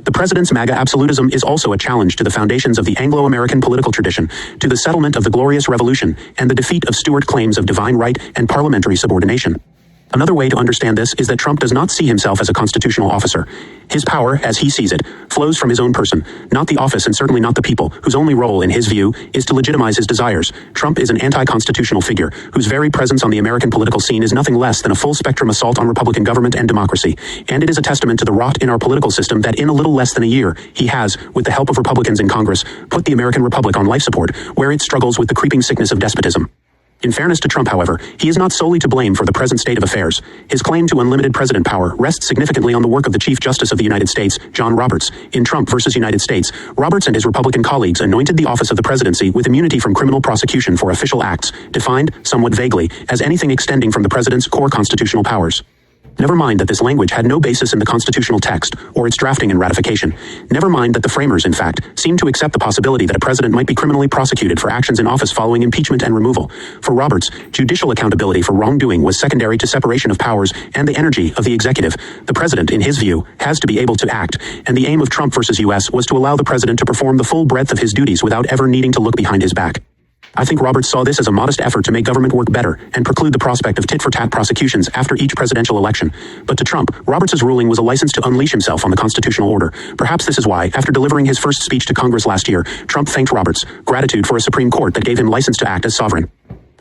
The president's MAGA absolutism is also a challenge to the foundations of the Anglo-American political tradition, to the settlement of the Glorious Revolution, and the defeat of Stuart claims of divine right and parliamentary subordination. Another way to understand this is that Trump does not see himself as a constitutional officer. His power, as he sees it, flows from his own person, not the office and certainly not the people, whose only role, in his view, is to legitimize his desires. Trump is an anti-constitutional figure, whose very presence on the American political scene is nothing less than a full-spectrum assault on Republican government and democracy. And it is a testament to the rot in our political system that in a little less than a year, he has, with the help of Republicans in Congress, put the American Republic on life support, where it struggles with the creeping sickness of despotism. In fairness to Trump, however, he is not solely to blame for the present state of affairs. His claim to unlimited president power rests significantly on the work of the Chief Justice of the United States, John Roberts. In Trump versus United States, Roberts and his Republican colleagues anointed the office of the presidency with immunity from criminal prosecution for official acts, defined, somewhat vaguely, as anything extending from the president's core constitutional powers. Never mind that this language had no basis in the constitutional text, or its drafting and ratification. Never mind that the framers, in fact, seemed to accept the possibility that a president might be criminally prosecuted for actions in office following impeachment and removal. For Roberts, judicial accountability for wrongdoing was secondary to separation of powers and the energy of the executive. The president, in his view, has to be able to act, and the aim of Trump versus U.S. was to allow the president to perform the full breadth of his duties without ever needing to look behind his back. I think Roberts saw this as a modest effort to make government work better and preclude the prospect of tit-for-tat prosecutions after each presidential election. But to Trump, Roberts' ruling was a license to unleash himself on the constitutional order. Perhaps this is why, after delivering his first speech to Congress last year, Trump thanked Roberts, gratitude for a Supreme Court that gave him license to act as sovereign.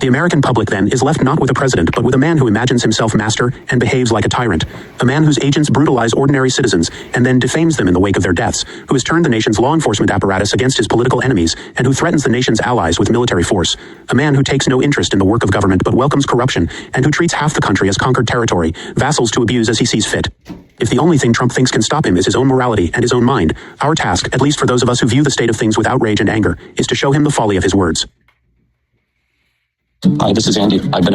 The American public, then, is left not with a president, but with a man who imagines himself master and behaves like a tyrant. A man whose agents brutalize ordinary citizens and then defames them in the wake of their deaths, who has turned the nation's law enforcement apparatus against his political enemies, and who threatens the nation's allies with military force. A man who takes no interest in the work of government but welcomes corruption, and who treats half the country as conquered territory, vassals to abuse as he sees fit. If the only thing Trump thinks can stop him is his own morality and his own mind, our task, at least for those of us who view the state of things with outrage and anger, is to show him the folly of his words. Hi, this is Andy. I've been a